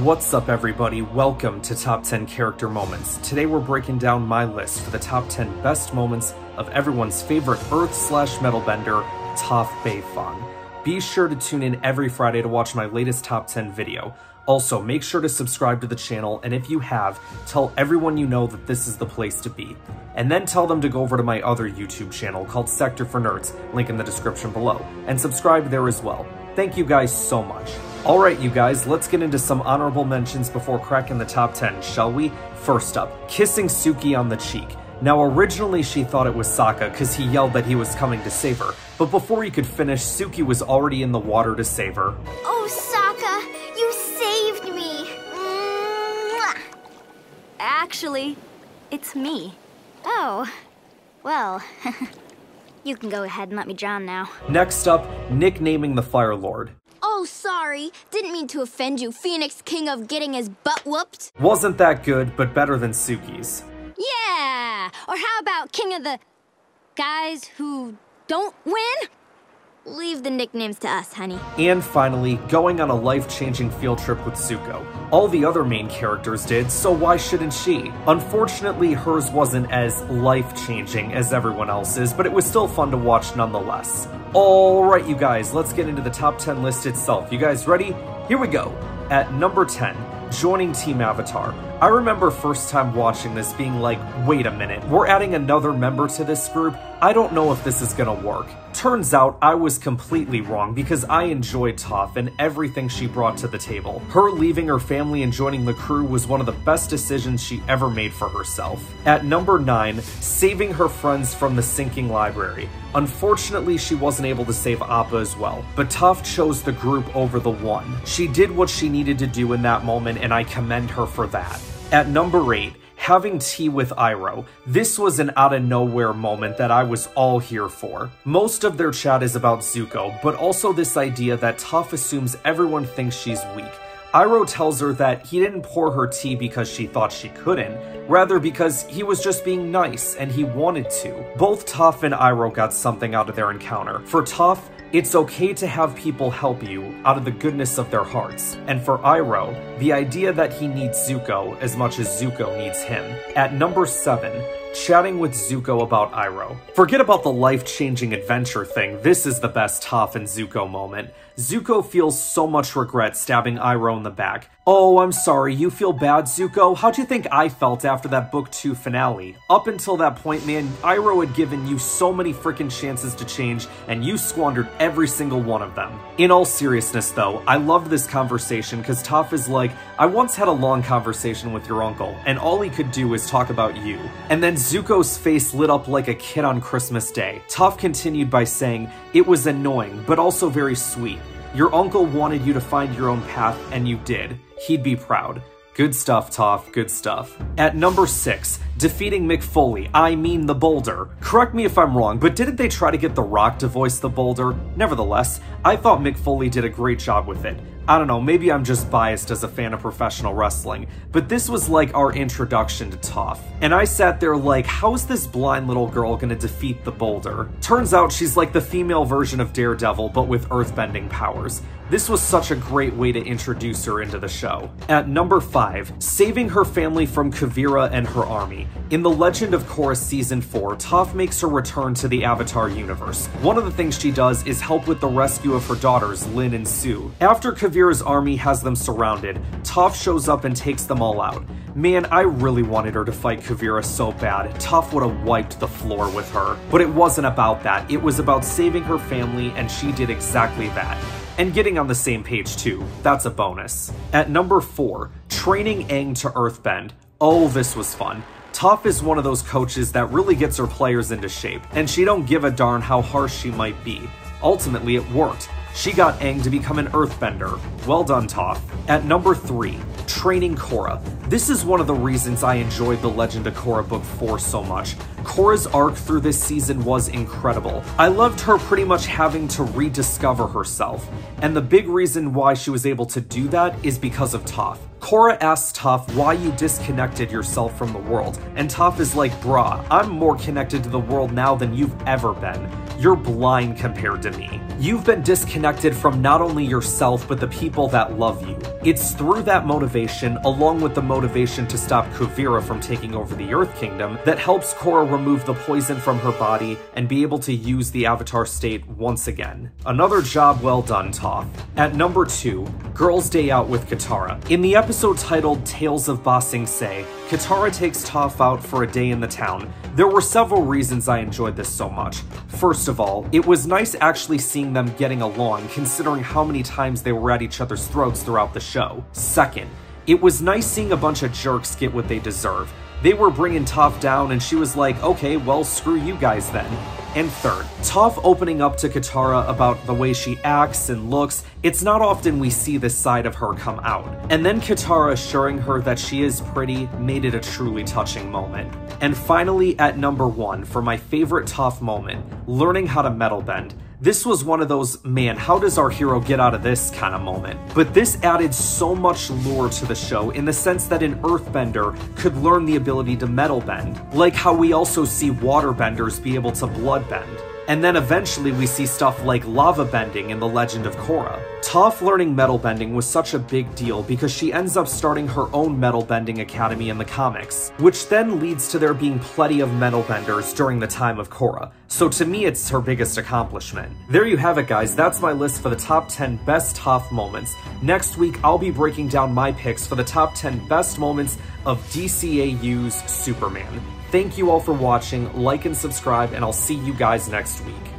What's up everybody, welcome to Top 10 Character Moments. Today we're breaking down my list for the top 10 best moments of everyone's favorite Earth/Metalbender, Toph Beifong. Be sure to tune in every Friday to watch my latest top 10 video. Also, make sure to subscribe to the channel, and if you have, tell everyone you know that this is the place to be. And then tell them to go over to my other YouTube channel called Sector for Nerds, link in the description below, and subscribe there as well. Thank you guys so much. Alright you guys, let's get into some honorable mentions before cracking the top 10, shall we? First up, kissing Suki on the cheek. Now originally she thought it was Sokka because he yelled that he was coming to save her, but before he could finish, Suki was already in the water to save her. Oh Sokka, you saved me! Mwah. Actually, it's me. Oh, well, you can go ahead and let me drown now. Next up, nicknaming the Fire Lord. Oh, sorry. Didn't mean to offend you, Phoenix King of getting his butt whooped. Wasn't that good, but better than Suki's. Yeah! Or how about King of the guys who don't win? Leave the nicknames to us, honey. And finally, going on a life-changing field trip with Zuko. All the other main characters did, so why shouldn't she? Unfortunately, hers wasn't as life-changing as everyone else's, but it was still fun to watch nonetheless. Alright you guys, let's get into the top 10 list itself. You guys ready? Here we go. At number 10, joining Team Avatar. I remember first time watching this being like, wait a minute, we're adding another member to this group? I don't know if this is gonna work. Turns out I was completely wrong because I enjoyed Toph and everything she brought to the table. Her leaving her family and joining the crew was one of the best decisions she ever made for herself. At number 9, saving her friends from the sinking library. Unfortunately, she wasn't able to save Appa as well, but Toph chose the group over the one. She did what she needed to do in that moment, and I commend her for that. At number 8, having tea with Iroh. This was an out-of-nowhere moment that I was all here for. Most of their chat is about Zuko, but also this idea that Toph assumes everyone thinks she's weak. Iroh tells her that he didn't pour her tea because she thought she couldn't, rather because he was just being nice and he wanted to. Both Toph and Iroh got something out of their encounter. For Toph, it's okay to have people help you out of the goodness of their hearts. And for Iroh, the idea that he needs Zuko as much as Zuko needs him. At number 7, chatting with Zuko about Iroh. Forget about the life-changing adventure thing, this is the best Toph and Zuko moment. Zuko feels so much regret stabbing Iroh in the back. Oh, I'm sorry, you feel bad, Zuko? How'd you think I felt after that Book 2 finale? Up until that point, man, Iroh had given you so many freaking chances to change, and you squandered every single one of them. In all seriousness, though, I loved this conversation because Toph is like, I once had a long conversation with your uncle, and all he could do is talk about you. And then Zuko's face lit up like a kid on Christmas Day. Toph continued by saying, it was annoying, but also very sweet. Your uncle wanted you to find your own path, and you did. He'd be proud. Good stuff, Toph, good stuff. At number 6, defeating Mick Foley, I mean the Boulder. Correct me if I'm wrong, but didn't they try to get The Rock to voice the Boulder? Nevertheless, I thought Mick Foley did a great job with it. I don't know, maybe I'm just biased as a fan of professional wrestling, but this was like our introduction to Toph. And I sat there like, how is this blind little girl gonna defeat the Boulder? Turns out she's like the female version of Daredevil, but with earthbending powers. This was such a great way to introduce her into the show. At number 5, saving her family from Kuvira and her army. In The Legend of Korra Season 4, Toph makes her return to the Avatar universe. One of the things she does is help with the rescue of her daughters, Lin and Sue. After Kuvira's army has them surrounded, Toph shows up and takes them all out. Man, I really wanted her to fight Kuvira so bad. Toph would have wiped the floor with her. But it wasn't about that. It was about saving her family, and she did exactly that. And getting on the same page too, that's a bonus. At number 4, training Aang to earthbend. Oh, this was fun. Toph is one of those coaches that really gets her players into shape, and she don't give a darn how harsh she might be. Ultimately, it worked. She got Aang to become an earthbender. Well done, Toph. At number 3, training Korra. This is one of the reasons I enjoyed The Legend of Korra Book 4 so much. Korra's arc through this season was incredible. I loved her pretty much having to rediscover herself, and the big reason why she was able to do that is because of Toph. Korra asks Toph why you disconnected yourself from the world, and Toph is like, brah, I'm more connected to the world now than you've ever been. You're blind compared to me. You've been disconnected from not only yourself, but the people that love you. It's through that motivation, along with the motivation to stop Kuvira from taking over the Earth Kingdom, that helps Korra remove the poison from her body and be able to use the Avatar state once again. Another job well done, Toph. At number 2, Girls' Day Out with Katara. In the episode titled Tales of Ba Sing Se, Katara takes Toph out for a day in the town. There were several reasons I enjoyed this so much. First of all, it was nice actually seeing them getting along, considering how many times they were at each other's throats throughout the show. Second, it was nice seeing a bunch of jerks get what they deserve. They were bringing Toph down and she was like, okay, well, screw you guys then. And third, Toph opening up to Katara about the way she acts and looks. It's not often we see this side of her come out. And then Katara assuring her that she is pretty made it a truly touching moment. And finally, at number 1, for my favorite Toph moment, learning how to metal bend. This was one of those, man, how does our hero get out of this kind of moment? But this added so much lore to the show in the sense that an earthbender could learn the ability to metal bend, like how we also see waterbenders be able to blood bend. And then eventually we see stuff like lava bending in The Legend of Korra. Toph learning metal bending was such a big deal because she ends up starting her own metal bending academy in the comics, which then leads to there being plenty of metal benders during the time of Korra. So to me, it's her biggest accomplishment. There you have it, guys. That's my list for the top 10 best Toph moments. Next week, I'll be breaking down my picks for the top 10 best moments of DCAU's Superman. Thank you all for watching, like and subscribe, and I'll see you guys next week.